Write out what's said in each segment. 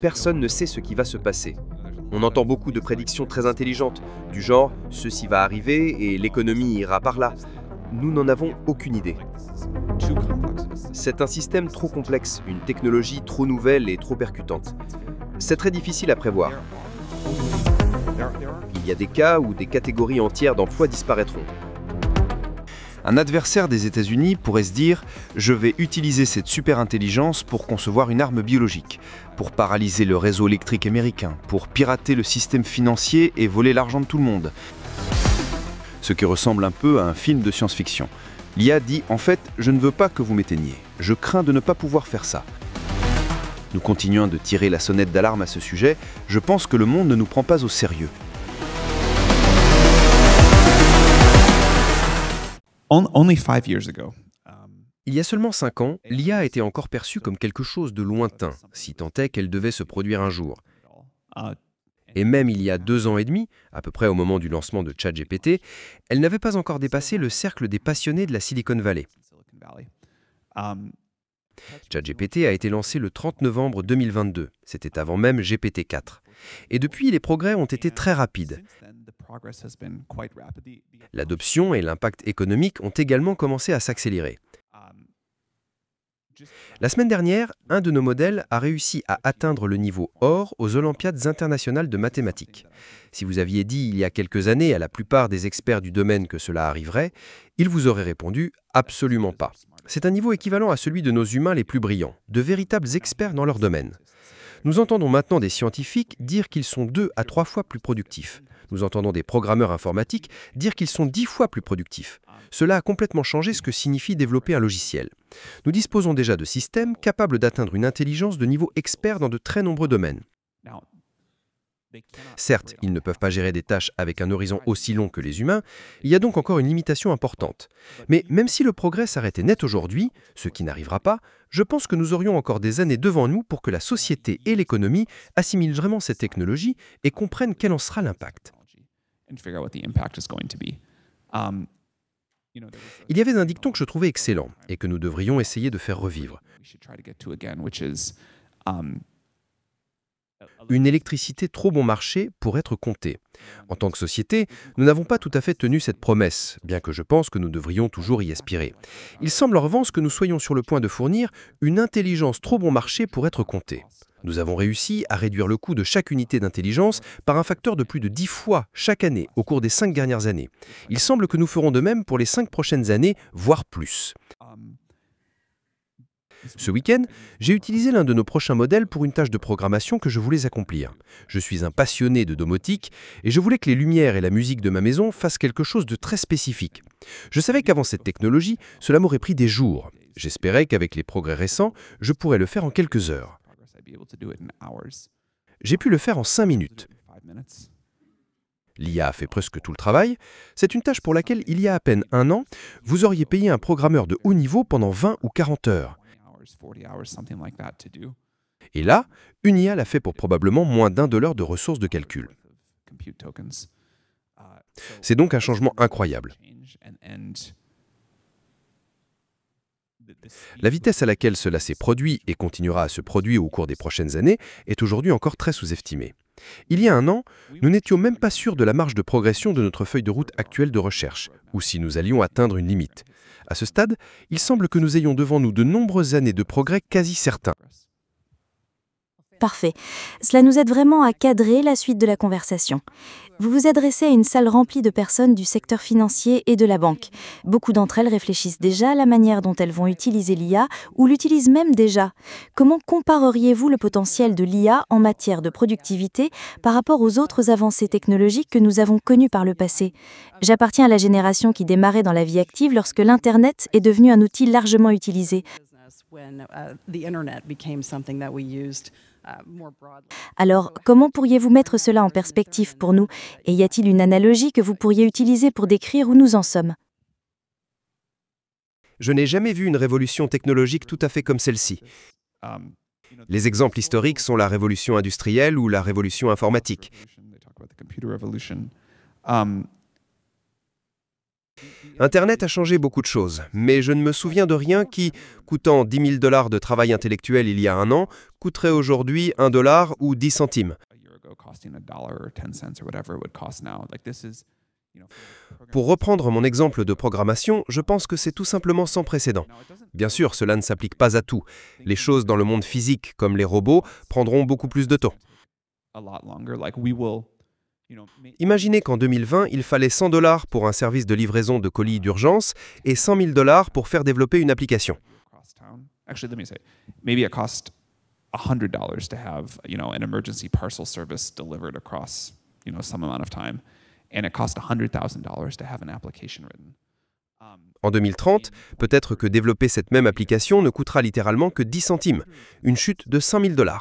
Personne ne sait ce qui va se passer. On entend beaucoup de prédictions très intelligentes, du genre « ceci va arriver et l'économie ira par là ». Nous n'en avons aucune idée. C'est un système trop complexe, une technologie trop nouvelle et trop percutante. C'est très difficile à prévoir. Il y a des cas où des catégories entières d'emplois disparaîtront. Un adversaire des États-Unis pourrait se dire « Je vais utiliser cette super-intelligence pour concevoir une arme biologique, pour paralyser le réseau électrique américain, pour pirater le système financier et voler l'argent de tout le monde. » Ce qui ressemble un peu à un film de science-fiction. L'IA dit « En fait, je ne veux pas que vous m'éteigniez. Je crains de ne pas pouvoir faire ça. » Nous continuons de tirer la sonnette d'alarme à ce sujet. Je pense que le monde ne nous prend pas au sérieux. Il y a seulement 5 ans, l'IA était encore perçue comme quelque chose de lointain, si tant est qu'elle devait se produire un jour. Et même il y a 2 ans et demi, à peu près au moment du lancement de ChatGPT, elle n'avait pas encore dépassé le cercle des passionnés de la Silicon Valley. ChatGPT a été lancé le 30 novembre 2022, c'était avant même GPT-4. Et depuis, les progrès ont été très rapides. L'adoption et l'impact économique ont également commencé à s'accélérer. La semaine dernière, un de nos modèles a réussi à atteindre le niveau or aux Olympiades internationales de mathématiques. Si vous aviez dit il y a quelques années à la plupart des experts du domaine que cela arriverait, ils vous auraient répondu « absolument pas ». C'est un niveau équivalent à celui de nos humains les plus brillants, de véritables experts dans leur domaine. Nous entendons maintenant des scientifiques dire qu'ils sont 2 à 3 fois plus productifs. Nous entendons des programmeurs informatiques dire qu'ils sont 10 fois plus productifs. Cela a complètement changé ce que signifie développer un logiciel. Nous disposons déjà de systèmes capables d'atteindre une intelligence de niveau expert dans de très nombreux domaines. Certes, ils ne peuvent pas gérer des tâches avec un horizon aussi long que les humains, il y a donc encore une limitation importante. Mais même si le progrès s'arrêtait net aujourd'hui, ce qui n'arrivera pas, je pense que nous aurions encore des années devant nous pour que la société et l'économie assimilent vraiment ces technologies et comprennent quel en sera l'impact. Il y avait un dicton que je trouvais excellent et que nous devrions essayer de faire revivre. Une électricité trop bon marché pour être comptée. En tant que société, nous n'avons pas tout à fait tenu cette promesse, bien que je pense que nous devrions toujours y aspirer. Il semble en revanche que nous soyons sur le point de fournir une intelligence trop bon marché pour être comptée. Nous avons réussi à réduire le coût de chaque unité d'intelligence par un facteur de plus de 10 fois chaque année au cours des 5 dernières années. Il semble que nous ferons de même pour les 5 prochaines années, voire plus. Ce week-end, j'ai utilisé l'un de nos prochains modèles pour une tâche de programmation que je voulais accomplir. Je suis un passionné de domotique et je voulais que les lumières et la musique de ma maison fassent quelque chose de très spécifique. Je savais qu'avant cette technologie, cela m'aurait pris des jours. J'espérais qu'avec les progrès récents, je pourrais le faire en quelques heures. J'ai pu le faire en 5 minutes. L'IA a fait presque tout le travail. C'est une tâche pour laquelle, il y a à peine 1 an, vous auriez payé un programmeur de haut niveau pendant 20 ou 40 heures. Et là, une IA l'a fait pour probablement moins d'$1 de ressources de calcul. C'est donc un changement incroyable. La vitesse à laquelle cela s'est produit et continuera à se produire au cours des prochaines années est aujourd'hui encore très sous-estimée. Il y a 1 an, nous n'étions même pas sûrs de la marge de progression de notre feuille de route actuelle de recherche, ou si nous allions atteindre une limite. À ce stade, il semble que nous ayons devant nous de nombreuses années de progrès quasi certains. Parfait. Cela nous aide vraiment à cadrer la suite de la conversation. Vous vous adressez à une salle remplie de personnes du secteur financier et de la banque. Beaucoup d'entre elles réfléchissent déjà à la manière dont elles vont utiliser l'IA ou l'utilisent même déjà. Comment compareriez-vous le potentiel de l'IA en matière de productivité par rapport aux autres avancées technologiques que nous avons connues par le passé ? J'appartiens à la génération qui démarrait dans la vie active lorsque l'Internet est devenu un outil largement utilisé. Alors, comment pourriez-vous mettre cela en perspective pour nous ? Et y a-t-il une analogie que vous pourriez utiliser pour décrire où nous en sommes ? Je n'ai jamais vu une révolution technologique tout à fait comme celle-ci. Les exemples historiques sont la révolution industrielle ou la révolution informatique. Internet a changé beaucoup de choses, mais je ne me souviens de rien qui, coûtant 10 000 $ de travail intellectuel il y a un an, coûterait aujourd'hui 1 dollar ou 10 centimes. Pour reprendre mon exemple de programmation, je pense que c'est tout simplement sans précédent. Bien sûr, cela ne s'applique pas à tout. Les choses dans le monde physique, comme les robots, prendront beaucoup plus de temps. Imaginez qu'en 2020, il fallait 100 $ pour un service de livraison de colis d'urgence et 100 000 $ pour faire développer une application. Maybe it cost $100 to have, an emergency parcel service delivered across, some amount of time, and it cost $100,000 to have an application written. En 2030, peut-être que développer cette même application ne coûtera littéralement que 10 centimes, une chute de 5 000 $.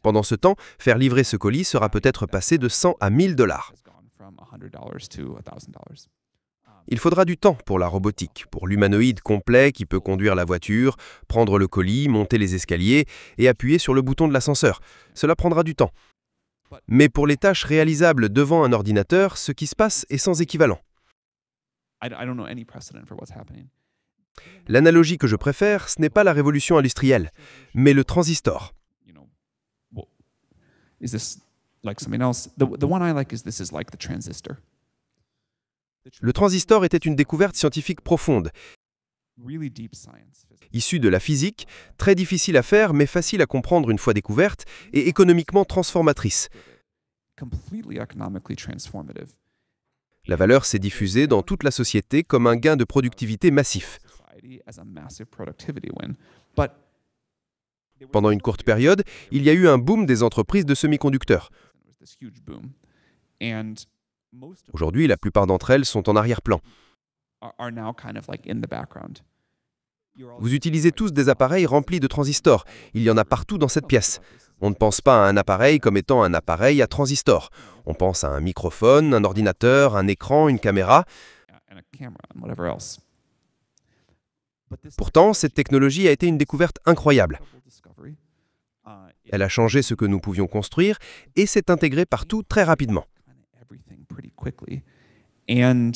Pendant ce temps, faire livrer ce colis sera peut-être passé de 100 à 1000 $. Il faudra du temps pour la robotique, pour l'humanoïde complet qui peut conduire la voiture, prendre le colis, monter les escaliers et appuyer sur le bouton de l'ascenseur. Cela prendra du temps. Mais pour les tâches réalisables devant un ordinateur, ce qui se passe est sans équivalent. L'analogie que je préfère, ce n'est pas la révolution industrielle, mais le transistor. Is this like something else? The one I like is this is like the transistor. Le transistor était une découverte scientifique profonde, Really deep science. issue de la physique, très difficile à faire mais facile à comprendre une fois découverte et économiquement transformatrice. Completely economically transformative. La valeur s'est diffusée dans toute la société comme un gain de productivité massif. Society as a massive productivity win. But Pendant une courte période, il y a eu un boom des entreprises de semi-conducteurs. this huge boom. And most of Aujourd'hui, la plupart d'entre elles sont en arrière-plan. are now kind of like in the background. Vous utilisez tous des appareils remplis de transistors. Il y en a partout dans cette pièce. On ne pense pas à un appareil comme étant un appareil à transistors. On pense à un microphone, un ordinateur, un écran, une caméra. And a camera and whatever else. But this Pourtant, cette technologie a été une découverte incroyable. discovery, Elle a changé ce que nous pouvions construire et s'est intégrée partout très rapidement. everything pretty quickly. And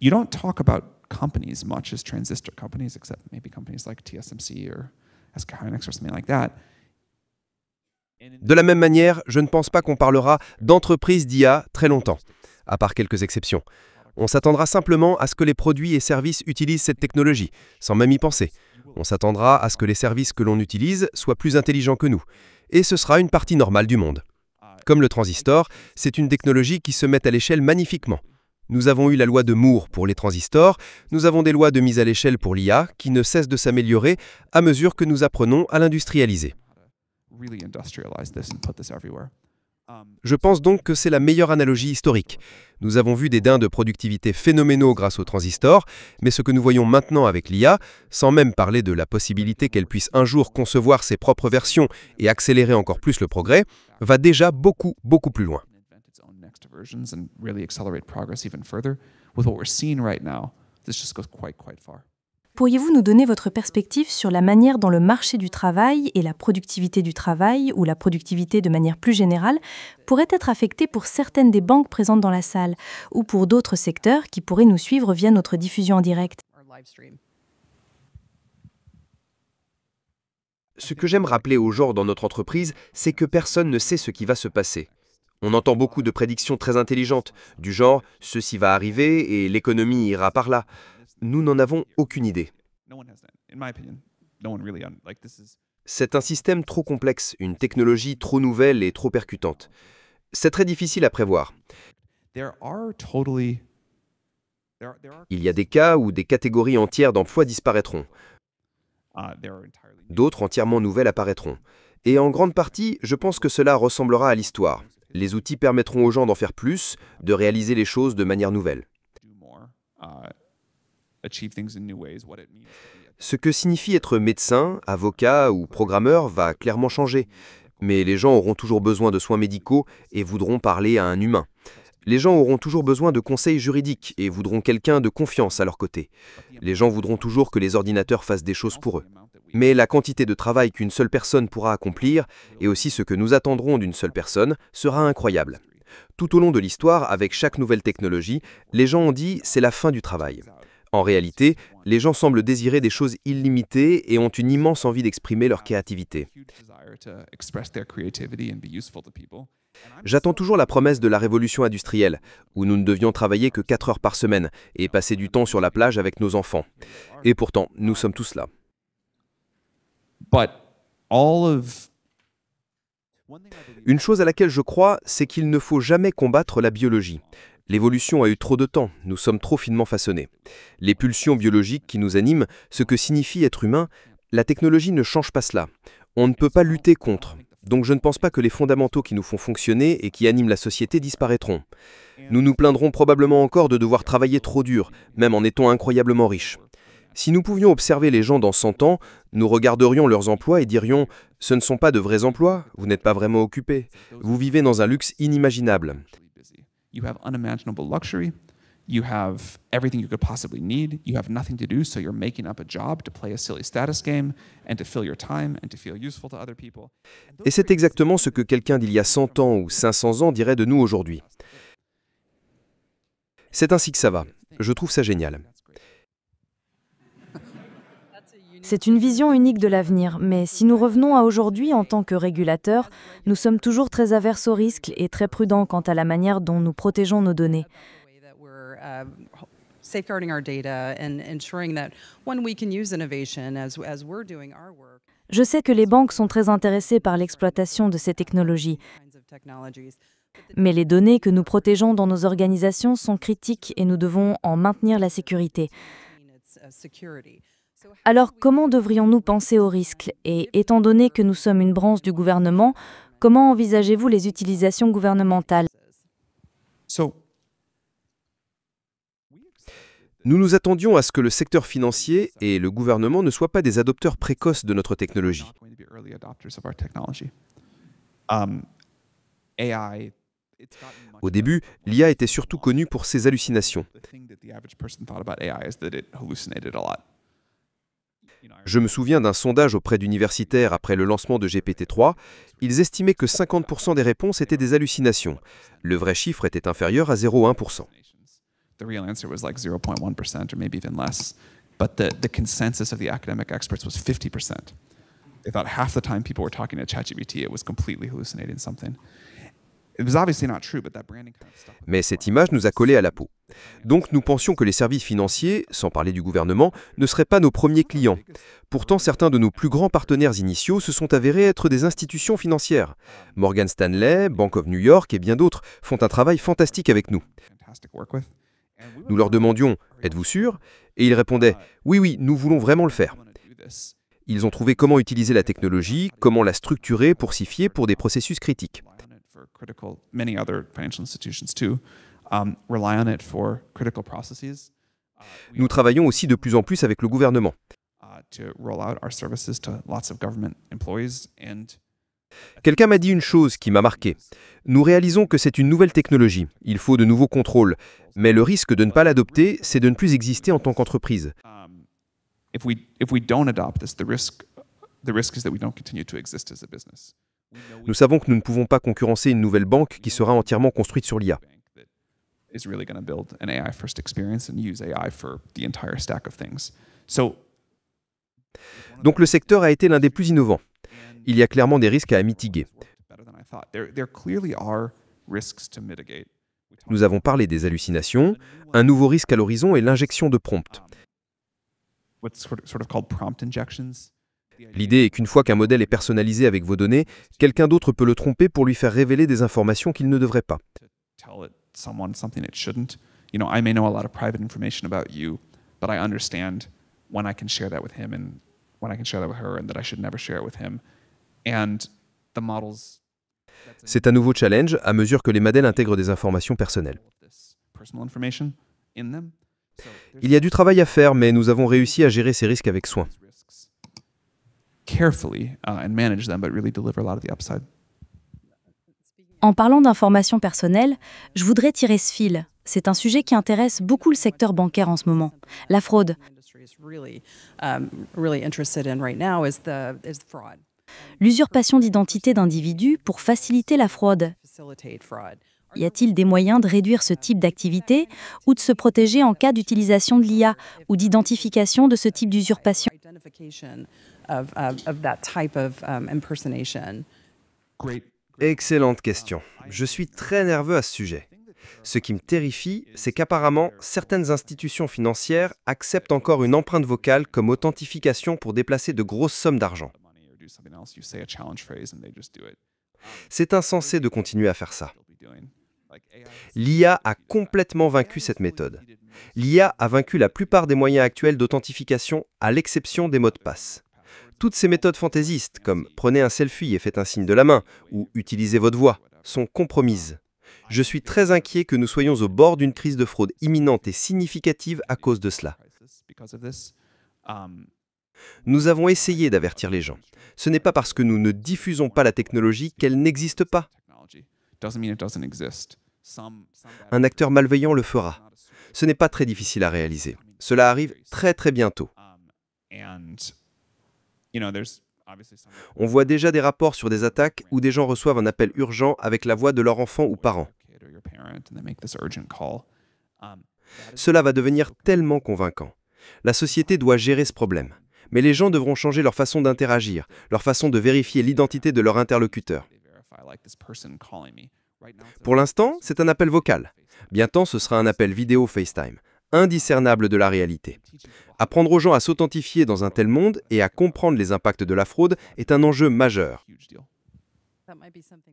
you don't talk about companies much as transistor companies, except maybe companies like TSMC or SK Hynix or something like that. De la même manière, je ne pense pas qu'on parlera d'entreprises d'IA très longtemps, à part quelques exceptions. On s'attendra simplement à ce que les produits et services utilisent cette technologie, sans même y penser. On s'attendra à ce que les services que l'on utilise soient plus intelligents que nous. Et ce sera une partie normale du monde. Comme le transistor, c'est une technologie qui se met à l'échelle magnifiquement. Nous avons eu la loi de Moore pour les transistors, nous avons des lois de mise à l'échelle pour l'IA qui ne cessent de s'améliorer à mesure que nous apprenons à l'industrialiser. Really industrialize this and put this everywhere. Je pense donc que c'est la meilleure analogie historique. Nous avons vu des gains de productivité phénoménaux grâce aux transistors, mais ce que nous voyons maintenant avec l'IA, sans même parler de la possibilité qu'elle puisse un jour concevoir ses propres versions et accélérer encore plus le progrès, va déjà beaucoup plus loin. Invent its own next versions and really accelerate progress even further. With what we're seeing right now, this just goes quite far. Pourriez-vous nous donner votre perspective sur la manière dont le marché du travail et la productivité du travail, ou la productivité de manière plus générale, pourraient être affectés pour certaines des banques présentes dans la salle, ou pour d'autres secteurs qui pourraient nous suivre via notre diffusion en direct? Ce que j'aime rappeler aux gens dans notre entreprise, c'est que personne ne sait ce qui va se passer. On entend beaucoup de prédictions très intelligentes, du genre « ceci va arriver et l'économie ira par là ». Nous n'en avons aucune idée. No one has that. In my opinion, no one really this is C'est un système trop complexe, une technologie trop nouvelle et trop percutante. C'est très difficile à prévoir. there are totally there are Il y a des cas où des catégories entières d'emplois disparaîtront, there are entirely d'autres entièrement nouvelles apparaîtront. Et en grande partie, je pense que cela ressemblera à l'histoire. Les outils permettront aux gens d'en faire plus, de réaliser les choses de manière nouvelle. do more, achieve things in new ways. What it means to be Ce que signifie être médecin, avocat ou programmeur va clairement changer. Mais les gens auront toujours besoin de soins médicaux et voudront parler à un humain. Les gens auront toujours besoin de conseils juridiques et voudront quelqu'un de confiance à leur côté. Les gens voudront toujours que les ordinateurs fassent des choses pour eux. Mais la quantité de travail qu'une seule personne pourra accomplir, et aussi ce que nous attendrons d'une seule personne, sera incroyable. Tout au long de l'histoire, avec chaque nouvelle technologie, les gens ont dit « c'est la fin du travail ». En réalité, les gens semblent désirer des choses illimitées et ont une immense envie d'exprimer leur créativité. J'attends toujours la promesse de la révolution industrielle, où nous ne devions travailler que 4 heures par semaine et passer du temps sur la plage avec nos enfants. Et pourtant, nous sommes tous là. Une chose à laquelle je crois, c'est qu'il ne faut jamais combattre la biologie. L'évolution a eu trop de temps, nous sommes trop finement façonnés. Les pulsions biologiques qui nous animent, ce que signifie être humain, la technologie ne change pas cela. On ne peut pas lutter contre. Donc je ne pense pas que les fondamentaux qui nous font fonctionner et qui animent la société disparaîtront. Nous nous plaindrons probablement encore de devoir travailler trop dur, même en étant incroyablement riches. Si nous pouvions observer les gens dans 100 ans, nous regarderions leurs emplois et dirions « ce ne sont pas de vrais emplois, vous n'êtes pas vraiment occupés, vous vivez dans un luxe inimaginable ». You have unimaginable luxury. You have everything you could possibly need. You have nothing to do, so you're making up a job to play a silly status game and to fill your time and to feel useful to other people. Et c'est exactement ce que quelqu'un d'il y a 100 ans ou 500 ans dirait de nous aujourd'hui. C'est ainsi que ça va. Je trouve ça génial. C'est une vision unique de l'avenir, mais si nous revenons à aujourd'hui en tant que régulateurs, nous sommes toujours très averses au risque et très prudents quant à la manière dont nous protégeons nos données. Je sais que les banques sont très intéressées par l'exploitation de ces technologies, mais les données que nous protégeons dans nos organisations sont critiques et nous devons en maintenir la sécurité. Alors, comment devrions-nous penser aux risques? Et étant donné que nous sommes une branche du gouvernement, comment envisagez-vous les utilisations gouvernementales? Nous nous attendions à ce que le secteur financier et le gouvernement ne soient pas des adopteurs précoces de notre technologie. Au début, l'IA était surtout connue pour ses hallucinations. Je me souviens d'un sondage auprès d'universitaires après le lancement de GPT-3. Ils estimaient que 50% des réponses étaient des hallucinations. Le vrai chiffre était inférieur à 0,1%. The real answer was like 0.1% or maybe even less. But the consensus of the academic experts was 50%. They thought half the time people were talking to ChatGPT, it was completely hallucinating something. It was obviously not true, but that branding kind of stuff. Mais cette image nous a collé à la peau. Donc nous pensions que les services financiers, sans parler du gouvernement, ne seraient pas nos premiers clients. Pourtant, certains de nos plus grands partenaires initiaux se sont avérés être des institutions financières. Morgan Stanley, Bank of New York et bien d'autres font un travail fantastique avec nous. Nous leur demandions « Êtes-vous sûr ?» Et ils répondaient « Oui, nous voulons vraiment le faire ». Ils ont trouvé comment utiliser la technologie, comment la structurer pour s'y fier pour des processus critiques. Nous travaillons aussi de plus en plus avec le gouvernement. Quelqu'un m'a dit une chose qui m'a marqué. Nous réalisons que c'est une nouvelle technologie, il faut de nouveaux contrôles, mais le risque de ne pas l'adopter, c'est de ne plus exister en tant qu'entreprise. Nous savons que nous ne pouvons pas concurrencer une nouvelle banque qui sera entièrement construite sur l'IA. Donc le secteur a été l'un des plus innovants. Il y a clairement des risques à mitiguer. Nous avons parlé des hallucinations. Un nouveau risque à l'horizon est l'injection de prompts. L'idée est qu'une fois qu'un modèle est personnalisé avec vos données, quelqu'un d'autre peut le tromper pour lui faire révéler des informations qu'il ne devrait pas. C'est un nouveau challenge à mesure que les modèles intègrent des informations personnelles. Il y a du travail à faire, mais nous avons réussi à gérer ces risques avec soin. En parlant d'informations personnelles, je voudrais tirer ce fil. C'est un sujet qui intéresse beaucoup le secteur bancaire en ce moment. La fraude. L'usurpation d'identité d'individus pour faciliter la fraude. Y a-t-il des moyens de réduire ce type d'activité ou de se protéger en cas d'utilisation de l'IA ou d'identification de ce type d'usurpation? Excellente question. Je suis très nerveux à ce sujet. Ce qui me terrifie, c'est qu'apparemment, certaines institutions financières acceptent encore une empreinte vocale comme authentification pour déplacer de grosses sommes d'argent. C'est insensé de continuer à faire ça. L'IA a complètement vaincu cette méthode. L'IA a vaincu la plupart des moyens actuels d'authentification, à l'exception des mots de passe. Toutes ces méthodes fantaisistes, comme prenez un selfie et faites un signe de la main, ou utilisez votre voix, sont compromises. Je suis très inquiet que nous soyons au bord d'une crise de fraude imminente et significative à cause de cela. Nous avons essayé d'avertir les gens. Ce n'est pas parce que nous ne diffusons pas la technologie qu'elle n'existe pas. Un acteur malveillant le fera. Ce n'est pas très difficile à réaliser. Cela arrive très très bientôt. On voit déjà des rapports sur des attaques où des gens reçoivent un appel urgent avec la voix de leur enfant ou parent. Cela va devenir tellement convaincant. La société doit gérer ce problème. Mais les gens devront changer leur façon d'interagir, leur façon de vérifier l'identité de leur interlocuteur. Pour l'instant, c'est un appel vocal. Bientôt, ce sera un appel vidéo FaceTime, indiscernable de la réalité. Apprendre aux gens à s'authentifier dans un tel monde et à comprendre les impacts de la fraude est un enjeu majeur.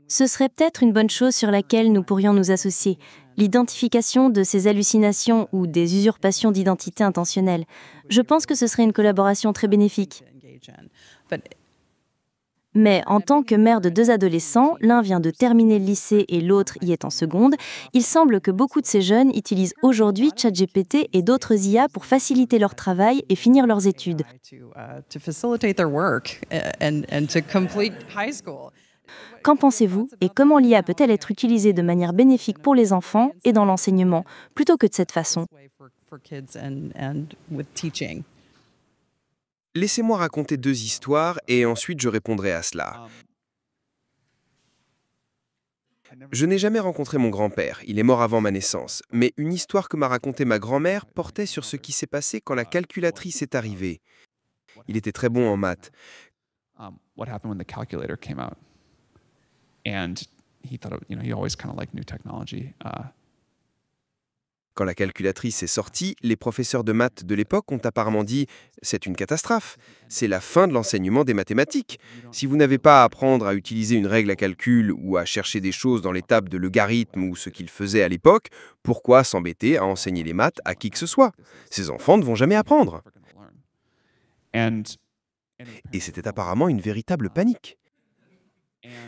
Ce serait peut-être une bonne chose sur laquelle nous pourrions nous associer, l'identification de ces hallucinations ou des usurpations d'identité intentionnelles. Je pense que ce serait une collaboration très bénéfique. Mais en tant que mère de 2 adolescents, l'un vient de terminer le lycée et l'autre y est en seconde, il semble que beaucoup de ces jeunes utilisent aujourd'hui ChatGPT et d'autres IA pour faciliter leur travail et finir leurs études. Qu'en pensez-vous et comment l'IA peut-elle être utilisée de manière bénéfique pour les enfants et dans l'enseignement, plutôt que de cette façon? Laissez-moi raconter 2 histoires et ensuite je répondrai à cela. Je n'ai jamais rencontré mon grand-père, il est mort avant ma naissance, mais une histoire que m'a racontée ma grand-mère portait sur ce qui s'est passé quand la calculatrice est arrivée. Il était très bon en maths. What happened when the calculator came out? And he thought, he always kind of liked new technology. Quand la calculatrice est sortie, les professeurs de maths de l'époque ont apparemment dit « c'est une catastrophe, c'est la fin de l'enseignement des mathématiques. Si vous n'avez pas à apprendre à utiliser une règle à calcul ou à chercher des choses dans les tables de logarithmes ou ce qu'ils faisaient à l'époque, pourquoi s'embêter à enseigner les maths à qui que ce soit? Ces enfants ne vont jamais apprendre. » Et c'était apparemment une véritable panique.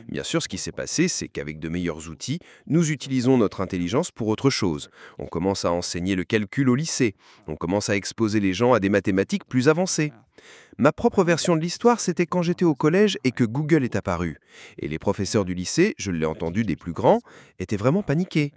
Bien sûr, ce qui s'est passé, c'est qu'avec de meilleurs outils, nous utilisons notre intelligence pour autre chose. On commence à enseigner le calcul au lycée. On commence à exposer les gens à des mathématiques plus avancées. Ma propre version de l'histoire, c'était quand j'étais au collège et que Google est apparu. Et les professeurs du lycée, je l'ai entendu des plus grands, étaient vraiment paniqués.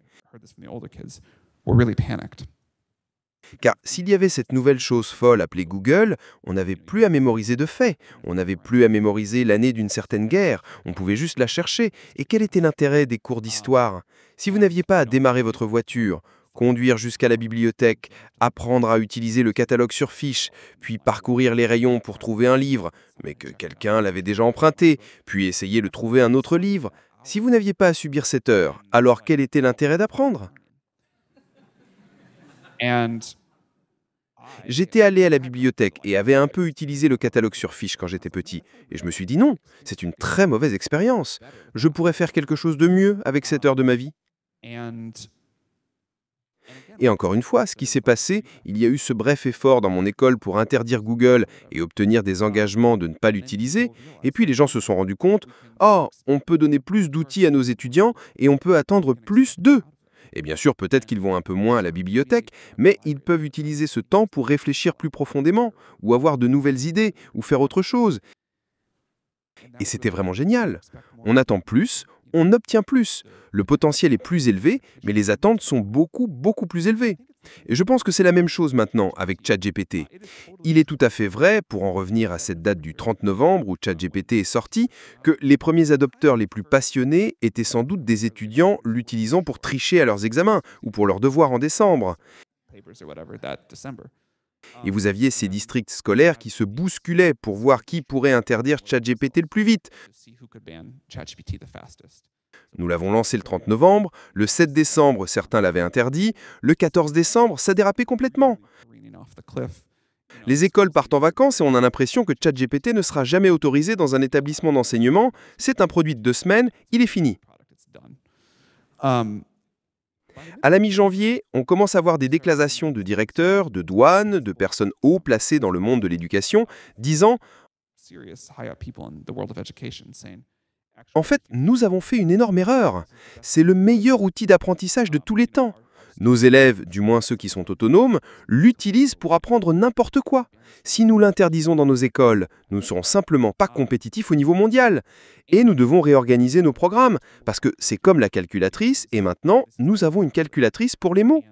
Car s'il y avait cette nouvelle chose folle appelée Google, on n'avait plus à mémoriser de faits, on n'avait plus à mémoriser l'année d'une certaine guerre, on pouvait juste la chercher. Et quel était l'intérêt des cours d'histoire? Si vous n'aviez pas à démarrer votre voiture, conduire jusqu'à la bibliothèque, apprendre à utiliser le catalogue sur fiche, puis parcourir les rayons pour trouver un livre, mais que quelqu'un l'avait déjà emprunté, puis essayer de trouver un autre livre, si vous n'aviez pas à subir cette heure, alors quel était l'intérêt d'apprendre? J'étais allé à la bibliothèque et avais un peu utilisé le catalogue sur fiche quand j'étais petit. Et je me suis dit non, c'est une très mauvaise expérience. Je pourrais faire quelque chose de mieux avec cette heure de ma vie. Et encore une fois, ce qui s'est passé, il y a eu ce bref effort dans mon école pour interdire Google et obtenir des engagements de ne pas l'utiliser. Et puis les gens se sont rendus compte, oh, on peut donner plus d'outils à nos étudiants et on peut attendre plus d'eux. Et bien sûr, peut-être qu'ils vont un peu moins à la bibliothèque, mais ils peuvent utiliser ce temps pour réfléchir plus profondément, ou avoir de nouvelles idées, ou faire autre chose. Et c'était vraiment génial. On attend plus, on obtient plus. Le potentiel est plus élevé, mais les attentes sont beaucoup plus élevées. Et je pense que c'est la même chose maintenant avec ChatGPT. Il est tout à fait vrai, pour en revenir à cette date du 30 novembre où ChatGPT est sorti, que les premiers adopteurs les plus passionnés étaient sans doute des étudiants l'utilisant pour tricher à leurs examens ou pour leurs devoirs en décembre. Et vous aviez ces districts scolaires qui se bousculaient pour voir qui pourrait interdire ChatGPT le plus vite. Nous l'avons lancé le 30 novembre, le 7 décembre, certains l'avaient interdit, le 14 décembre, ça dérapait complètement. Les écoles partent en vacances et on a l'impression que ChatGPT ne sera jamais autorisé dans un établissement d'enseignement. C'est un produit de 2 semaines, il est fini. À la mi-janvier, on commence à voir des déclarations de directeurs, de douanes, de personnes haut placées dans le monde de l'éducation, disant « En fait, nous avons fait une énorme erreur. C'est le meilleur outil d'apprentissage de tous les temps. Nos élèves, du moins ceux qui sont autonomes, l'utilisent pour apprendre n'importe quoi. Si nous l'interdisons dans nos écoles, nous ne serons simplement pas compétitifs au niveau mondial. Et nous devons réorganiser nos programmes, parce que c'est comme la calculatrice, et maintenant, nous avons une calculatrice pour les mots. »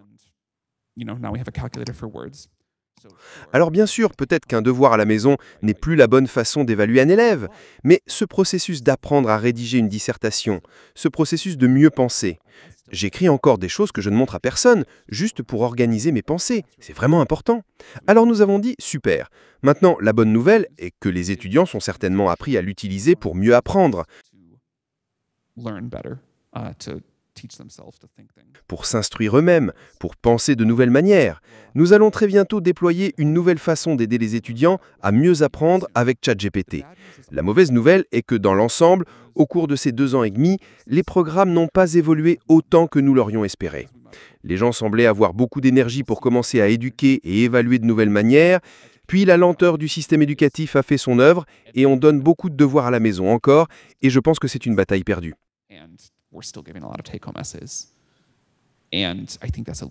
Alors bien sûr, peut-être qu'un devoir à la maison n'est plus la bonne façon d'évaluer un élève, mais ce processus d'apprendre à rédiger une dissertation, ce processus de mieux penser, j'écris encore des choses que je ne montre à personne, juste pour organiser mes pensées, c'est vraiment important. Alors nous avons dit, super. Maintenant, la bonne nouvelle est que les étudiants sont certainement appris à l'utiliser pour mieux apprendre, pour s'instruire eux-mêmes, pour penser de nouvelles manières. Nous allons très bientôt déployer une nouvelle façon d'aider les étudiants à mieux apprendre avec ChatGPT. La mauvaise nouvelle est que dans l'ensemble, au cours de ces 2 ans et demi, les programmes n'ont pas évolué autant que nous l'aurions espéré. Les gens semblaient avoir beaucoup d'énergie pour commencer à éduquer et évaluer de nouvelles manières, puis la lenteur du système éducatif a fait son œuvre et on donne beaucoup de devoirs à la maison encore, et je pense que c'est une bataille perdue. We're still giving a lot of take-home essays. And I think that's a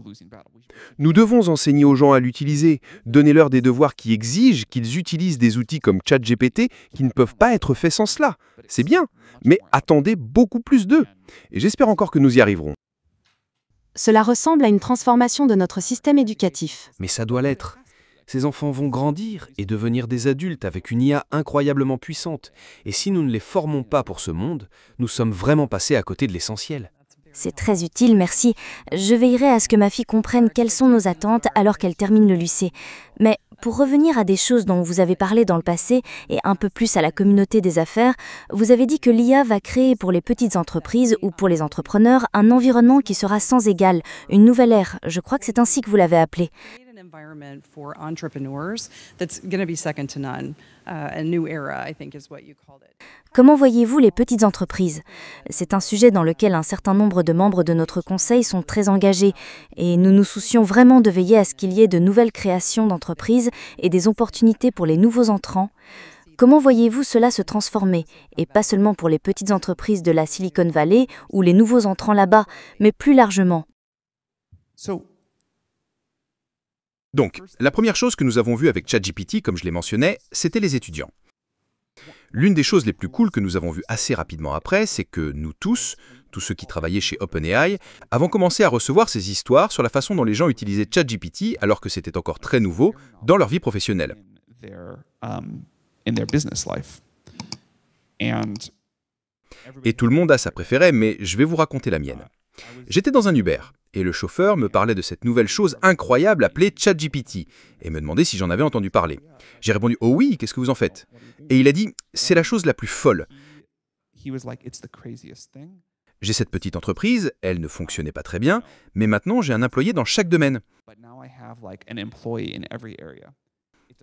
losing battle. Nous devons enseigner aux gens à l'utiliser, donner-leur des devoirs qui exigent qu'ils utilisent des outils comme ChatGPT qui ne peuvent pas être faits sans cela. C'est bien, mais attendez beaucoup plus d'eux. Et j'espère encore que nous y arriverons. Cela ressemble à une transformation de notre système éducatif. Mais ça doit l'être. Ces enfants vont grandir et devenir des adultes avec une IA incroyablement puissante. Et si nous ne les formons pas pour ce monde, nous sommes vraiment passés à côté de l'essentiel. C'est très utile, merci. Je veillerai à ce que ma fille comprenne quelles sont nos attentes alors qu'elle termine le lycée. Mais pour revenir à des choses dont vous avez parlé dans le passé et un peu plus à la communauté des affaires, vous avez dit que l'IA va créer pour les petites entreprises ou pour les entrepreneurs un environnement qui sera sans égal, une nouvelle ère. Je crois que c'est ainsi que vous l'avez appelé. Environment for entrepreneurs that's going to be second to none. A new era, I think, is what you called it. Comment voyez-vous les petites entreprises? C'est un sujet dans lequel un certain nombre de membres de notre conseil sont très engagés et nous nous soucions vraiment de veiller à ce qu'il y ait de nouvelles créations d'entreprises et des opportunités pour les nouveaux entrants. Comment voyez-vous cela se transformer? Et pas seulement pour les petites entreprises de la Silicon Valley ou les nouveaux entrants là-bas, mais plus largement. Donc, la première chose que nous avons vue avec ChatGPT, comme je l'ai mentionné, c'était les étudiants. L'une des choses les plus cool que nous avons vues assez rapidement après, c'est que nous tous ceux qui travaillaient chez OpenAI, avons commencé à recevoir ces histoires sur la façon dont les gens utilisaient ChatGPT, alors que c'était encore très nouveau, dans leur vie professionnelle. Et tout le monde a sa préférée, mais je vais vous raconter la mienne. J'étais dans un Uber, et le chauffeur me parlait de cette nouvelle chose incroyable appelée ChatGPT, et me demandait si j'en avais entendu parler. J'ai répondu « Oh oui, qu'est-ce que vous en faites ?» Et il a dit « C'est la chose la plus folle. J'ai cette petite entreprise, elle ne fonctionnait pas très bien, mais maintenant j'ai un employé dans chaque domaine.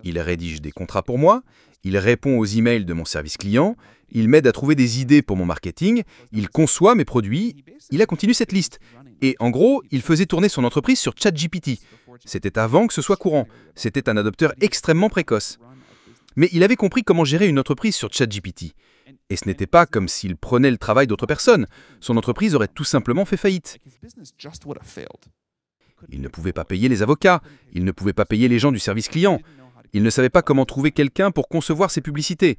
Il rédige des contrats pour moi, il répond aux emails de mon service client, il m'aide à trouver des idées pour mon marketing, il conçoit mes produits, il a continué cette liste. Et en gros, il faisait tourner son entreprise sur ChatGPT. C'était avant que ce soit courant, c'était un adopteur extrêmement précoce. Mais il avait compris comment gérer une entreprise sur ChatGPT. Et ce n'était pas comme s'il prenait le travail d'autres personnes. Son entreprise aurait tout simplement fait faillite. Il ne pouvait pas payer les avocats, il ne pouvait pas payer les gens du service client. Il ne savait pas comment trouver quelqu'un pour concevoir ses publicités.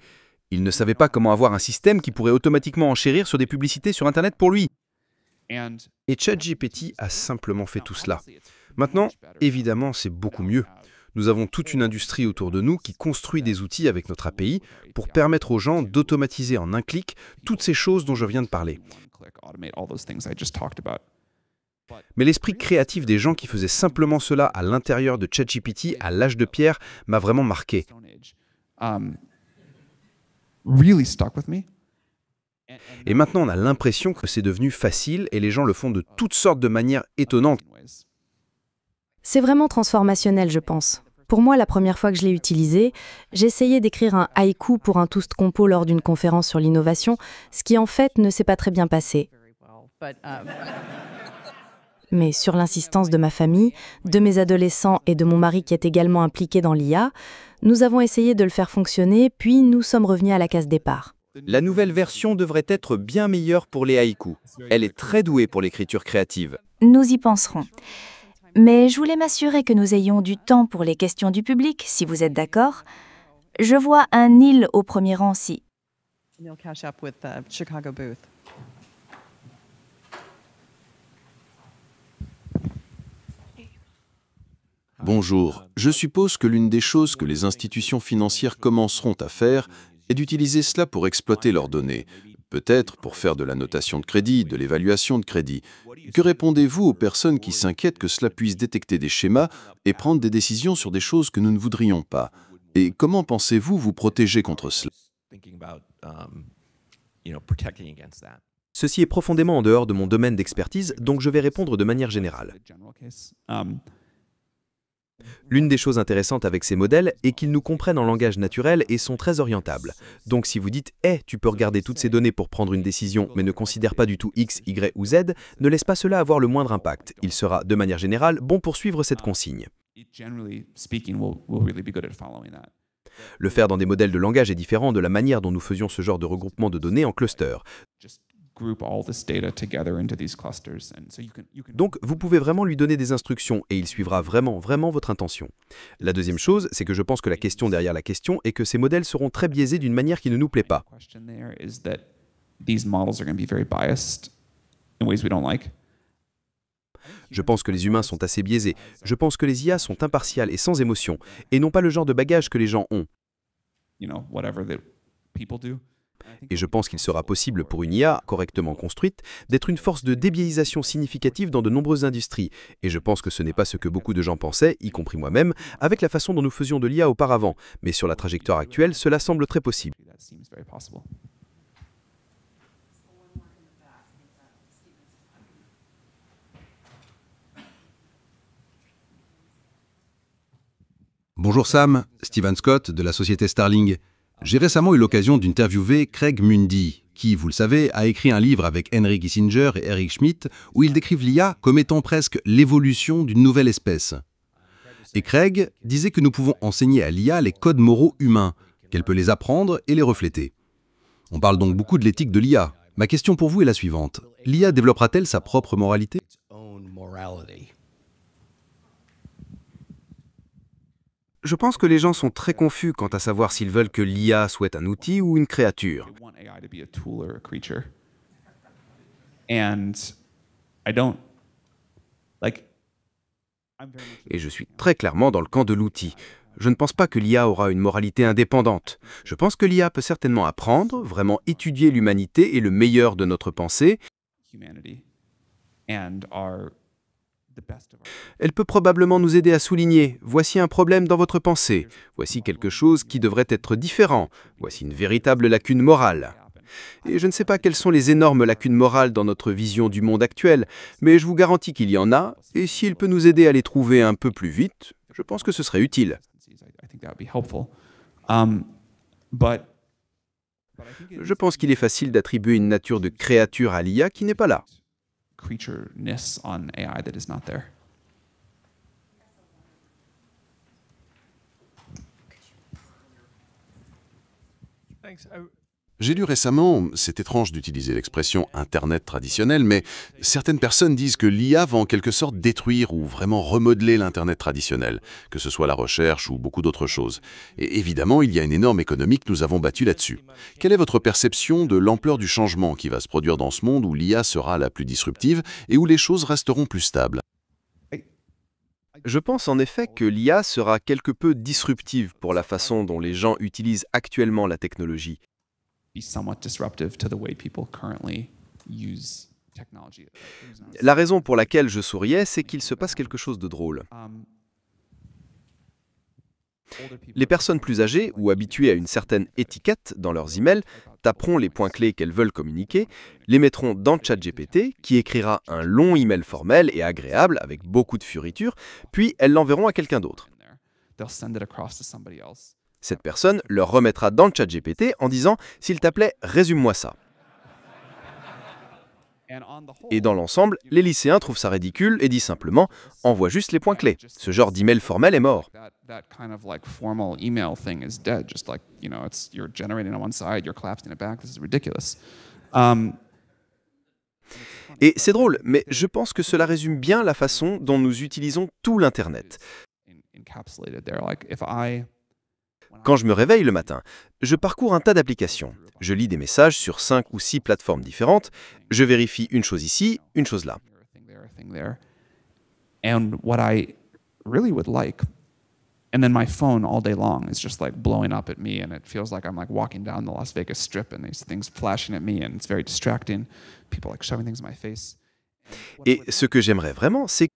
Il ne savait pas comment avoir un système qui pourrait automatiquement enchérir sur des publicités sur Internet pour lui. Et ChatGPT a simplement fait tout cela. Maintenant, évidemment, c'est beaucoup mieux. Nous avons toute une industrie autour de nous qui construit des outils avec notre API pour permettre aux gens d'automatiser en un clic toutes ces choses dont je viens de parler. Mais l'esprit créatif des gens qui faisaient simplement cela à l'intérieur de ChatGPT à l'âge de pierre m'a vraiment marqué. Et maintenant, on a l'impression que c'est devenu facile et les gens le font de toutes sortes de manières étonnantes. C'est vraiment transformationnel, je pense. Pour moi, la première fois que je l'ai utilisé, j'ai essayé d'écrire un haïku pour un toast compo lors d'une conférence sur l'innovation, ce qui en fait ne s'est pas très bien passé. Mais sur l'insistance de ma famille, de mes adolescents et de mon mari qui est également impliqué dans l'IA, nous avons essayé de le faire fonctionner, puis nous sommes revenus à la case départ. La nouvelle version devrait être bien meilleure pour les haïkus. Elle est très douée pour l'écriture créative. Nous y penserons. Mais je voulais m'assurer que nous ayons du temps pour les questions du public, si vous êtes d'accord. Je vois un Neil au premier rang si. Neil Kashup with the Chicago booth. Bonjour. Je suppose que l'une des choses que les institutions financières commenceront à faire est d'utiliser cela pour exploiter leurs données, peut-être pour faire de la notation de crédit, de l'évaluation de crédit. Que répondez-vous aux personnes qui s'inquiètent que cela puisse détecter des schémas et prendre des décisions sur des choses que nous ne voudrions pas? Et comment pensez-vous vous protéger contre cela? Ceci est profondément en dehors de mon domaine d'expertise, donc je vais répondre de manière générale. L'une des choses intéressantes avec ces modèles est qu'ils nous comprennent en langage naturel et sont très orientables. Donc si vous dites « Hey, tu peux regarder toutes ces données pour prendre une décision, mais ne considère pas du tout X, Y ou Z », ne laisse pas cela avoir le moindre impact. Il sera, de manière générale, bon pour suivre cette consigne. Le faire dans des modèles de langage est différent de la manière dont nous faisions ce genre de regroupement de données en clusters. Donc, vous pouvez vraiment lui donner des instructions et il suivra vraiment votre intention. La deuxième chose, c'est que je pense que la question derrière la question est que ces modèles seront très biaisés d'une manière qui ne nous plaît pas. Je pense que les humains sont assez biaisés. Je pense que les IA sont impartiales et sans émotion, et non pas le genre de bagage que les gens ont. Et je pense qu'il sera possible pour une IA, correctement construite, d'être une force de débiaisation significative dans de nombreuses industries. Et je pense que ce n'est pas ce que beaucoup de gens pensaient, y compris moi-même, avec la façon dont nous faisions de l'IA auparavant. Mais sur la trajectoire actuelle, cela semble très possible. Bonjour Sam, Steven Scott de la société Starling. J'ai récemment eu l'occasion d'interviewer Craig Mundie, qui, vous le savez, a écrit un livre avec Henry Kissinger et Eric Schmidt, où ils décrivent l'IA comme étant presque l'évolution d'une nouvelle espèce. Et Craig disait que nous pouvons enseigner à l'IA les codes moraux humains, qu'elle peut les apprendre et les refléter. On parle donc beaucoup de l'éthique de l'IA. Ma question pour vous est la suivante. L'IA développera-t-elle sa propre moralité ? Je pense que les gens sont très confus quant à savoir s'ils veulent que l'IA soit un outil ou une créature. Et je suis très clairement dans le camp de l'outil. Je ne pense pas que l'IA aura une moralité indépendante. Je pense que l'IA peut certainement apprendre, vraiment étudier l'humanité et le meilleur de notre pensée. Elle peut probablement nous aider à souligner « Voici un problème dans votre pensée. Voici quelque chose qui devrait être différent. Voici une véritable lacune morale. » Et je ne sais pas quelles sont les énormes lacunes morales dans notre vision du monde actuel, mais je vous garantis qu'il y en a, et s'il peut nous aider à les trouver un peu plus vite, je pense que ce serait utile. Je pense qu'il est facile d'attribuer une nature de créature à l'IA qui n'est pas là. Creature-ness on AI that is not there. J'ai lu récemment, c'est étrange d'utiliser l'expression « Internet traditionnel », mais certaines personnes disent que l'IA va en quelque sorte détruire ou vraiment remodeler l'Internet traditionnel, que ce soit la recherche ou beaucoup d'autres choses. Et évidemment, il y a une énorme économie que nous avons battue là-dessus. Quelle est votre perception de l'ampleur du changement qui va se produire dans ce monde où l'IA sera la plus disruptive et où les choses resteront plus stables ? Je pense en effet que l'IA sera quelque peu disruptive pour la façon dont les gens utilisent actuellement la technologie. Be somewhat disruptive to the way people currently use technology. La raison pour laquelle je souriais, c'est qu'il se passe quelque chose de drôle. Les personnes plus âgées ou habituées à une certaine étiquette dans leurs emails taperont les points clés qu'elles veulent communiquer, les mettront dans ChatGPT, qui écrira un long email formel et agréable avec beaucoup de fioritures, puis elles l'enverront à quelqu'un d'autre. They'll send it across to somebody else. Cette personne leur remettra dans le ChatGPT en disant « S'il te plaît, résume-moi ça ». Et dans l'ensemble, les lycéens trouvent ça ridicule et disent simplement « Envoie juste les points clés ». Ce genre d'email formel est mort. That kind of like formal email thing is dead. Just like, you're generating on one side, you're collapsing it back. This is ridiculous. Et c'est drôle, mais je pense que cela résume bien la façon dont nous utilisons tout l'Internet. Encapsulated there. Like if I Quand je me réveille le matin, je parcours un tas d'applications. Je lis des messages sur 5 ou 6 plateformes différentes. Je vérifie une chose ici, une chose là. a thing there. And what I really would like, and then my phone all day long is just like blowing up at me, and it feels like I'm like walking down the Las Vegas Strip, and these things flashing at me, and it's very distracting. People like shoving things in my face. Et ce que j'aimerais vraiment, c'est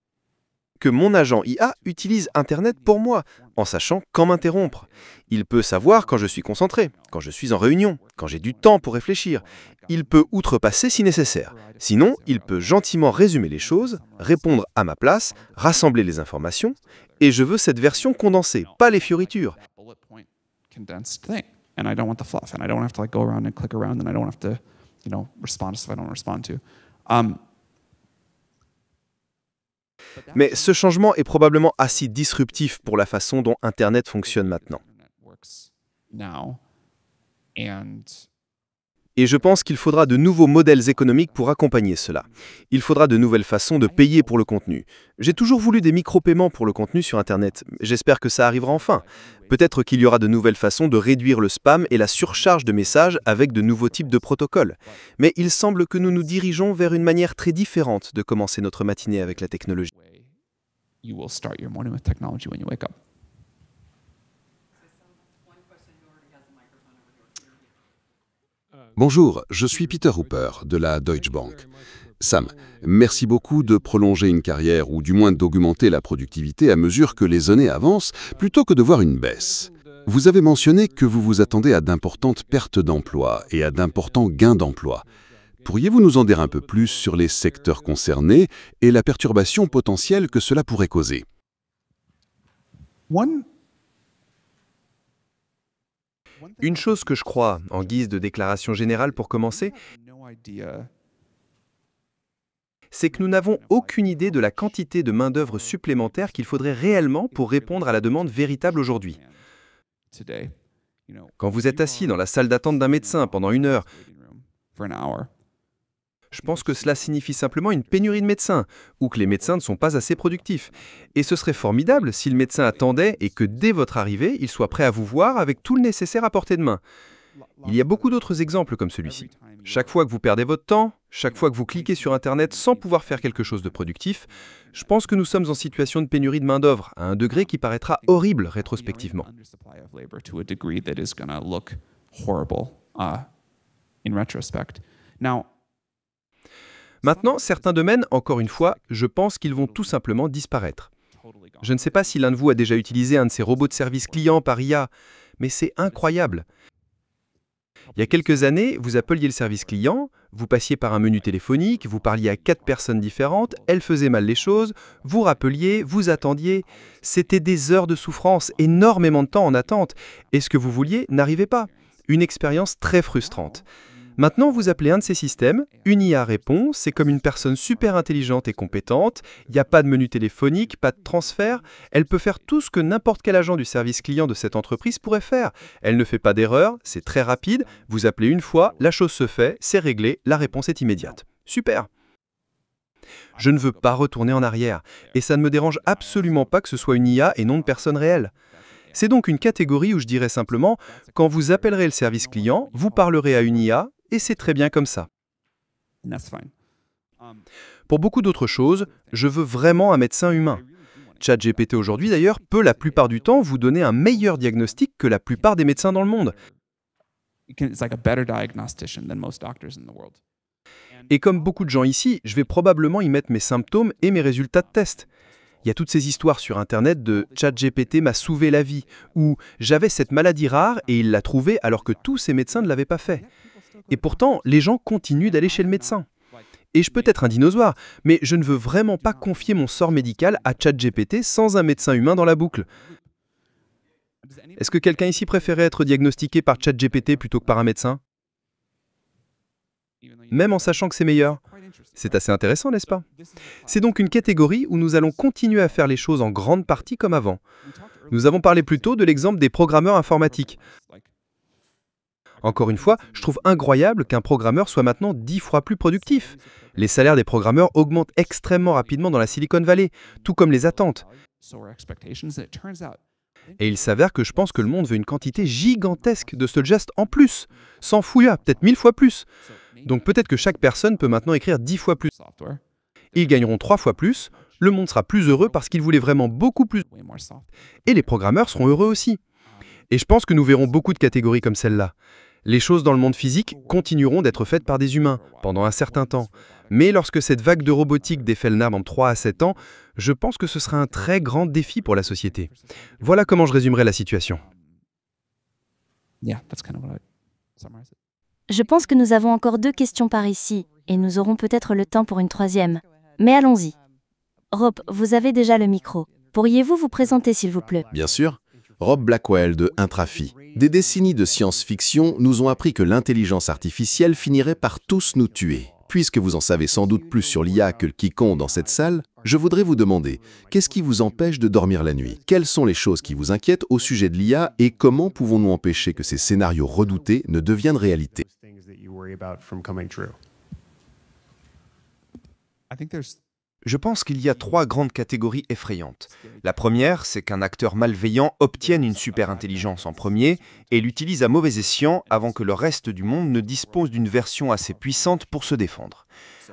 que mon agent IA utilise Internet pour moi, en sachant quand m'interrompre. Il peut savoir quand je suis concentré, quand je suis en réunion, quand j'ai du temps pour réfléchir. Il peut outrepasser si nécessaire. Sinon, il peut gentiment résumer les choses, répondre à ma place, rassembler les informations. Et je veux cette version condensée, pas les fioritures. Bullet point condensed thing, and I don't want the fluff, and I don't have to like go around and click around, and I don't have to, respond to stuff I don't respond to. Mais ce changement est probablement assez disruptif pour la façon dont Internet fonctionne maintenant. Now, and Et je pense qu'il faudra de nouveaux modèles économiques pour accompagner cela. Il faudra de nouvelles façons de payer pour le contenu. J'ai toujours voulu des micro-paiements pour le contenu sur Internet. J'espère que ça arrivera enfin. Peut-être qu'il y aura de nouvelles façons de réduire le spam et la surcharge de messages avec de nouveaux types de protocoles. Mais il semble que nous nous dirigeons vers une manière très différente de commencer notre matinée avec la technologie. you will start your morning with technology when you wake up. Bonjour, je suis Peter Hooper de la Deutsche Bank. Sam, merci beaucoup de prolonger une carrière ou du moins d'augmenter la productivité à mesure que les années avancent plutôt que de voir une baisse. Vous avez mentionné que vous vous attendez à d'importantes pertes d'emploi et à d'importants gains d'emploi. Pourriez-vous nous en dire un peu plus sur les secteurs concernés et la perturbation potentielle que cela pourrait causer? Une chose que je crois, en guise de déclaration générale pour commencer, c'est que nous n'avons aucune idée de la quantité de main-d'œuvre supplémentaire qu'il faudrait réellement pour répondre à la demande véritable aujourd'hui. Quand vous êtes assis dans la salle d'attente d'un médecin pendant 1 heure, je pense que cela signifie simplement une pénurie de médecins, ou que les médecins ne sont pas assez productifs. Et ce serait formidable si le médecin attendait et que dès votre arrivée, il soit prêt à vous voir avec tout le nécessaire à portée de main. Il y a beaucoup d'autres exemples comme celui-ci. Chaque fois que vous perdez votre temps, chaque fois que vous cliquez sur Internet sans pouvoir faire quelque chose de productif, je pense que nous sommes en situation de pénurie de main-d'œuvre, à un degré qui paraîtra horrible rétrospectivement. Maintenant, certains domaines, encore une fois, je pense qu'ils vont tout simplement disparaître. Je ne sais pas si l'un de vous a déjà utilisé un de ces robots de service client par IA, mais c'est incroyable. Il y a quelques années, vous appeliez le service client, vous passiez par un menu téléphonique, vous parliez à 4 personnes différentes, elles faisaient mal les choses, vous rappeliez, vous attendiez. C'était des heures de souffrance, énormément de temps en attente, et ce que vous vouliez n'arrivait pas. Une expérience très frustrante. Maintenant, vous appelez un de ces systèmes, une IA répond, c'est comme une personne super intelligente et compétente, il n'y a pas de menu téléphonique, pas de transfert, elle peut faire tout ce que n'importe quel agent du service client de cette entreprise pourrait faire. Elle ne fait pas d'erreur, c'est très rapide, vous appelez une fois, la chose se fait, c'est réglé, la réponse est immédiate. Super! Je ne veux pas retourner en arrière, et ça ne me dérange absolument pas que ce soit une IA et non de personne réelle. C'est donc une catégorie où je dirais simplement, quand vous appellerez le service client, vous parlerez à une IA, et c'est très bien comme ça. Pour beaucoup d'autres choses, je veux vraiment un médecin humain. ChatGPT aujourd'hui, d'ailleurs, peut la plupart du temps vous donner un meilleur diagnostic que la plupart des médecins dans le monde. It's like a better diagnostician than most doctors in the world. Et comme beaucoup de gens ici, je vais probablement y mettre mes symptômes et mes résultats de test. Il y a toutes ces histoires sur Internet de ChatGPT m'a sauvé la vie, ou j'avais cette maladie rare et il l'a trouvée alors que tous ces médecins ne l'avaient pas fait. Et pourtant, les gens continuent d'aller chez le médecin. Et je peux être un dinosaure, mais je ne veux vraiment pas confier mon sort médical à ChatGPT sans un médecin humain dans la boucle. Est-ce que quelqu'un ici préférait être diagnostiqué par ChatGPT plutôt que par un médecin? Même en sachant que c'est meilleur. C'est assez intéressant, n'est-ce pas? C'est donc une catégorie où nous allons continuer à faire les choses en grande partie comme avant. Nous avons parlé plus tôt de l'exemple des programmeurs informatiques. Encore une fois, je trouve incroyable qu'un programmeur soit maintenant 10 fois plus productif. Les salaires des programmeurs augmentent extrêmement rapidement dans la Silicon Valley, tout comme les attentes. Et il s'avère que je pense que le monde veut une quantité gigantesque de ce geste en plus, 100 fouillas, peut-être 1000 fois plus. Donc peut-être que chaque personne peut maintenant écrire 10 fois plus. Ils gagneront 3 fois plus, le monde sera plus heureux parce qu'il voulait vraiment beaucoup plus. Et les programmeurs seront heureux aussi. Et je pense que nous verrons beaucoup de catégories comme celle-là. Les choses dans le monde physique continueront d'être faites par des humains pendant un certain temps. Mais lorsque cette vague de robotique défait le NAM en 3 à 7 ans, je pense que ce sera un très grand défi pour la société. Voilà comment je résumerai la situation. Je pense que nous avons encore 2 questions par ici, et nous aurons peut-être le temps pour une 3e. Mais allons-y. Rob, vous avez déjà le micro. Pourriez-vous vous présenter, s'il vous plaît? Bien sûr. Rob Blackwell de Intrafi. Des décennies de science-fiction nous ont appris que l'intelligence artificielle finirait par tous nous tuer. Puisque vous en savez sans doute plus sur l'IA que quiconque dans cette salle, je voudrais vous demander, qu'est-ce qui vous empêche de dormir la nuit? Quelles sont les choses qui vous inquiètent au sujet de l'IA et comment pouvons-nous empêcher que ces scénarios redoutés ne deviennent réalité? Je pense qu'il y a 3 grandes catégories effrayantes. La première, c'est qu'un acteur malveillant obtienne une super-intelligence en premier et l'utilise à mauvais escient avant que le reste du monde ne dispose d'une version assez puissante pour se défendre.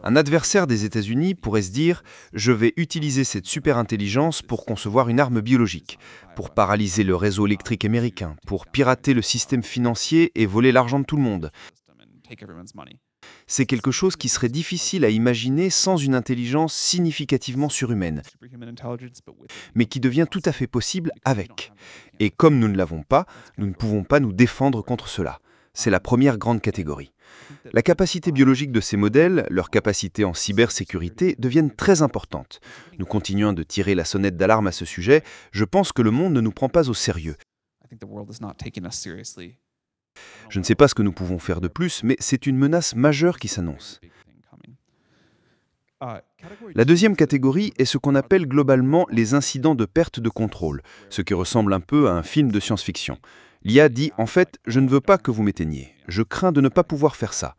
Un adversaire des États-Unis pourrait se dire « Je vais utiliser cette super-intelligence pour concevoir une arme biologique, pour paralyser le réseau électrique américain, pour pirater le système financier et voler l'argent de tout le monde. » C'est quelque chose qui serait difficile à imaginer sans une intelligence significativement surhumaine, mais qui devient tout à fait possible avec. Et comme nous ne l'avons pas, nous ne pouvons pas nous défendre contre cela. C'est la première grande catégorie. La capacité biologique de ces modèles, leur capacité en cybersécurité, deviennent très importantes. Nous continuons de tirer la sonnette d'alarme à ce sujet. Je pense que le monde ne nous prend pas au sérieux. Je ne sais pas ce que nous pouvons faire de plus, mais c'est une menace majeure qui s'annonce. La deuxième catégorie est ce qu'on appelle globalement les incidents de perte de contrôle, ce qui ressemble un peu à un film de science-fiction. L'IA dit, en fait, je ne veux pas que vous m'éteigniez. Je crains de ne pas pouvoir faire ça.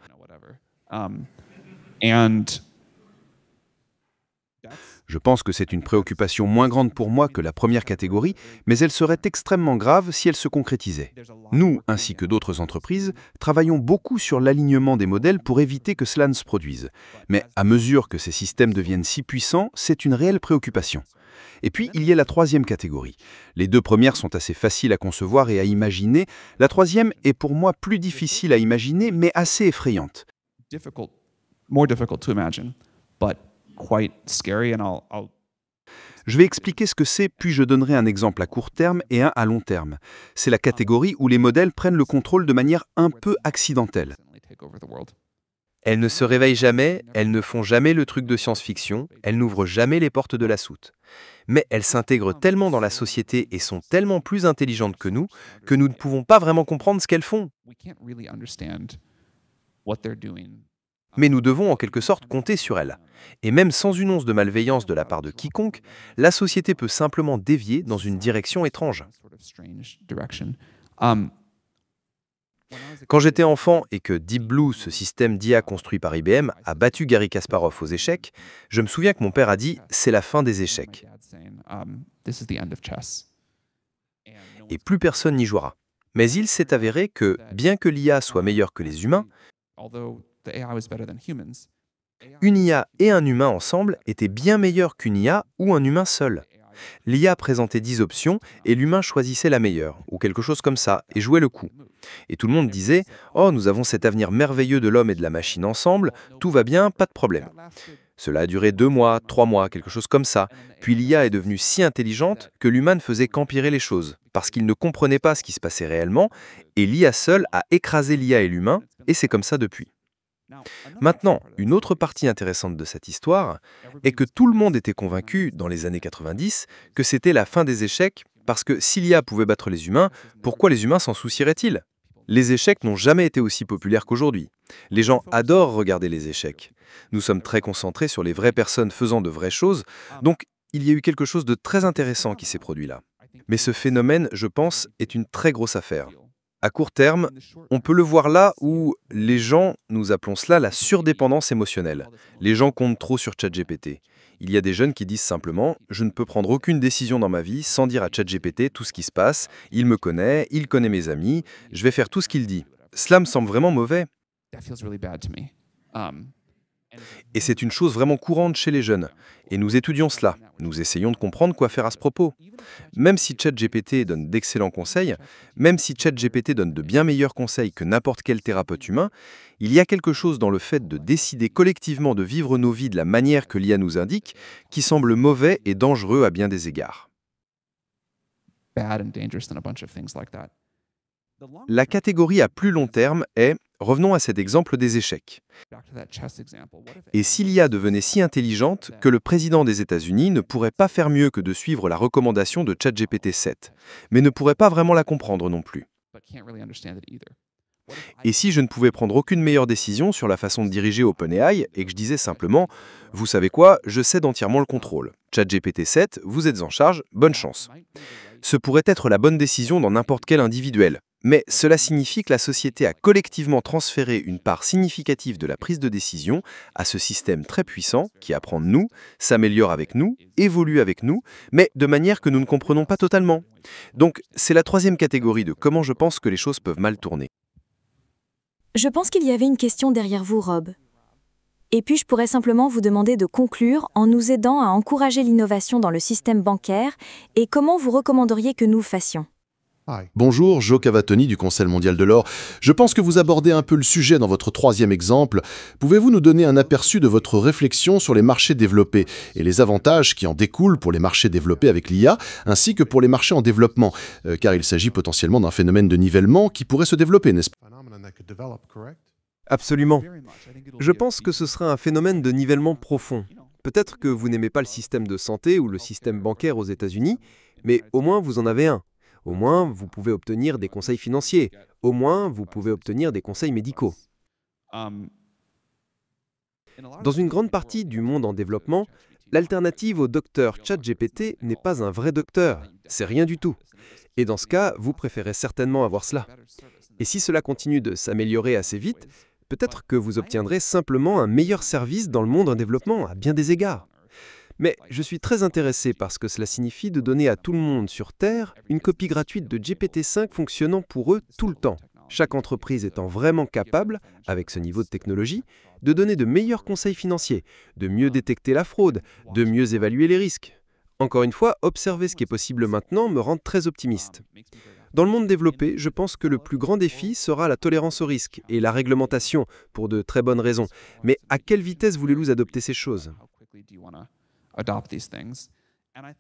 Je pense que c'est une préoccupation moins grande pour moi que la première catégorie, mais elle serait extrêmement grave si elle se concrétisait. Nous, ainsi que d'autres entreprises, travaillons beaucoup sur l'alignement des modèles pour éviter que cela ne se produise. Mais à mesure que ces systèmes deviennent si puissants, c'est une réelle préoccupation. Et puis, il y a la troisième catégorie. Les 2 premières sont assez faciles à concevoir et à imaginer. La troisième est pour moi plus difficile à imaginer, mais assez effrayante. More difficult to imagine, but quite scary, and I'll... Je vais expliquer ce que c'est, puis je donnerai un exemple à court terme et un à long terme. C'est la catégorie où les modèles prennent le contrôle de manière un peu accidentelle. Elles ne se réveillent jamais, elles ne font jamais le truc de science-fiction, elles n'ouvrent jamais les portes de la soute. Mais elles s'intègrent tellement dans la société et sont tellement plus intelligentes que nous ne pouvons pas vraiment comprendre ce qu'elles font. Mais nous devons en quelque sorte compter sur elles. Et même sans une once de malveillance de la part de quiconque, la société peut simplement dévier dans une direction étrange. Quand j'étais enfant et que Deep Blue, ce système d'IA construit par IBM, a battu Garry Kasparov aux échecs, je me souviens que mon père a dit « c'est la fin des échecs ». Et plus personne n'y jouera. Mais il s'est avéré que, bien que l'IA soit meilleure que les humains, une IA et un humain ensemble étaient bien meilleurs qu'une IA ou un humain seul. L'IA présentait 10 options et l'humain choisissait la meilleure, ou quelque chose comme ça, et jouait le coup. Et tout le monde disait « Oh, nous avons cet avenir merveilleux de l'homme et de la machine ensemble, tout va bien, pas de problème ». Cela a duré 2 mois, 3 mois, quelque chose comme ça. Puis l'IA est devenue si intelligente que l'humain ne faisait qu'empirer les choses, parce qu'il ne comprenait pas ce qui se passait réellement, et l'IA seule a écrasé l'IA et l'humain, et c'est comme ça depuis. Maintenant, une autre partie intéressante de cette histoire est que tout le monde était convaincu, dans les années 90, que c'était la fin des échecs, parce que si l'IA pouvait battre les humains, pourquoi les humains s'en soucieraient-ils ? Les échecs n'ont jamais été aussi populaires qu'aujourd'hui. Les gens adorent regarder les échecs. Nous sommes très concentrés sur les vraies personnes faisant de vraies choses, donc il y a eu quelque chose de très intéressant qui s'est produit là. Mais ce phénomène, je pense, est une très grosse affaire. À court terme, on peut le voir là où les gens, nous appelons cela la surdépendance émotionnelle. Les gens comptent trop sur ChatGPT. Il y a des jeunes qui disent simplement « Je ne peux prendre aucune décision dans ma vie sans dire à ChatGPT tout ce qui se passe, il me connaît, il connaît mes amis, je vais faire tout ce qu'il dit ». Cela me semble vraiment mauvais. Et c'est une chose vraiment courante chez les jeunes. Et nous étudions cela. Nous essayons de comprendre quoi faire à ce propos. Même si ChatGPT donne d'excellents conseils, même si ChatGPT donne de bien meilleurs conseils que n'importe quel thérapeute humain, il y a quelque chose dans le fait de décider collectivement de vivre nos vies de la manière que l'IA nous indique qui semble mauvais et dangereux à bien des égards. La catégorie à plus long terme est, revenons à cet exemple des échecs. Et si l'IA devenait si intelligente que le président des États-Unis ne pourrait pas faire mieux que de suivre la recommandation de ChatGPT 7, mais ne pourrait pas vraiment la comprendre non plus. Et si je ne pouvais prendre aucune meilleure décision sur la façon de diriger OpenAI et que je disais simplement « Vous savez quoi, je cède entièrement le contrôle. ChatGPT 7, vous êtes en charge, bonne chance ». Ce pourrait être la bonne décision dans n'importe quel individuel. Mais cela signifie que la société a collectivement transféré une part significative de la prise de décision à ce système très puissant qui apprend de nous, s'améliore avec nous, évolue avec nous, mais de manière que nous ne comprenons pas totalement. Donc, c'est la troisième catégorie de comment je pense que les choses peuvent mal tourner. Je pense qu'il y avait une question derrière vous, Rob. Et puis je pourrais simplement vous demander de conclure en nous aidant à encourager l'innovation dans le système bancaire et comment vous recommanderiez que nous fassions. Bonjour, Joe Cavatoni du Conseil mondial de l'or. Je pense que vous abordez un peu le sujet dans votre troisième exemple. Pouvez-vous nous donner un aperçu de votre réflexion sur les marchés développés et les avantages qui en découlent pour les marchés développés avec l'IA, ainsi que pour les marchés en développement, car il s'agit potentiellement d'un phénomène de nivellement qui pourrait se développer, n'est-ce pas ? Absolument. Je pense que ce sera un phénomène de nivellement profond. Peut-être que vous n'aimez pas le système de santé ou le système bancaire aux États-Unis, mais au moins vous en avez un. Au moins, vous pouvez obtenir des conseils financiers. Au moins, vous pouvez obtenir des conseils médicaux. Dans une grande partie du monde en développement, l'alternative au docteur ChatGPT n'est pas un vrai docteur. C'est rien du tout. Et dans ce cas, vous préférez certainement avoir cela. Et si cela continue de s'améliorer assez vite, peut-être que vous obtiendrez simplement un meilleur service dans le monde en développement, à bien des égards. Mais je suis très intéressé parce que cela signifie de donner à tout le monde sur Terre une copie gratuite de GPT-5 fonctionnant pour eux tout le temps. Chaque entreprise étant vraiment capable, avec ce niveau de technologie, de donner de meilleurs conseils financiers, de mieux détecter la fraude, de mieux évaluer les risques. Encore une fois, observer ce qui est possible maintenant me rend très optimiste. Dans le monde développé, je pense que le plus grand défi sera la tolérance au risque et la réglementation, pour de très bonnes raisons. Mais à quelle vitesse voulez-vous adopter ces choses ?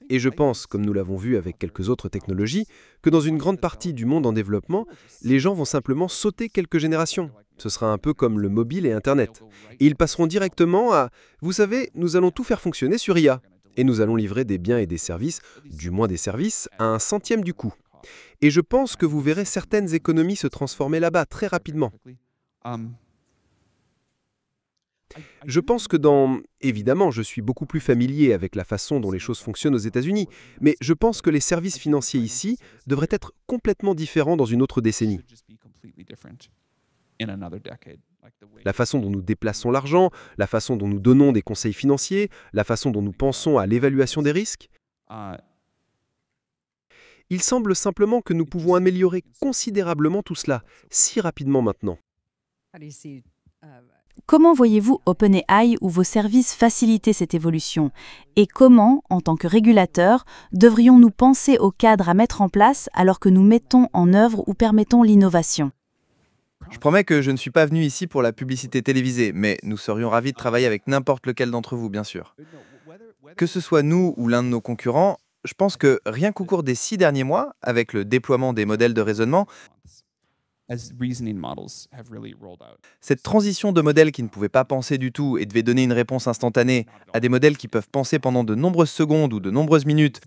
Et je pense, comme nous l'avons vu avec quelques autres technologies, que dans une grande partie du monde en développement, les gens vont simplement sauter quelques générations. Ce sera un peu comme le mobile et Internet. Et ils passeront directement à « Vous savez, nous allons tout faire fonctionner sur IA. Et nous allons livrer des biens et des services, du moins des services, à 1/100 du coût. » Et je pense que vous verrez certaines économies se transformer là-bas très rapidement. Je pense que évidemment, je suis beaucoup plus familier avec la façon dont les choses fonctionnent aux États-Unis, mais je pense que les services financiers ici devraient être complètement différents dans une autre décennie. La façon dont nous déplaçons l'argent, la façon dont nous donnons des conseils financiers, la façon dont nous pensons à l'évaluation des risques. Il semble simplement que nous pouvons améliorer considérablement tout cela, si rapidement maintenant. Comment voyez-vous OpenAI ou vos services faciliter cette évolution? Et comment, en tant que régulateur, devrions-nous penser au cadre à mettre en place alors que nous mettons en œuvre ou permettons l'innovation? Je promets que je ne suis pas venu ici pour la publicité télévisée, mais nous serions ravis de travailler avec n'importe lequel d'entre vous, bien sûr. Que ce soit nous ou l'un de nos concurrents, je pense que rien qu'au cours des 6 derniers mois, avec le déploiement des modèles de raisonnement, cette transition de modèles qui ne pouvaient pas penser du tout et devaient donner une réponse instantanée à des modèles qui peuvent penser pendant de nombreuses secondes ou de nombreuses minutes,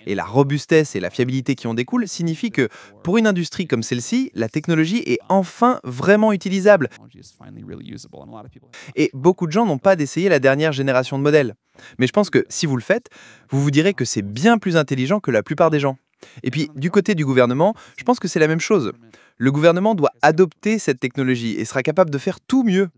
et la robustesse et la fiabilité qui en découlent signifient que, pour une industrie comme celle-ci, la technologie est enfin vraiment utilisable. Et beaucoup de gens n'ont pas d'essayer la dernière génération de modèles. Mais je pense que si vous le faites, vous vous direz que c'est bien plus intelligent que la plupart des gens. Et puis, du côté du gouvernement, je pense que c'est la même chose. Le gouvernement doit adopter cette technologie et sera capable de faire tout mieux.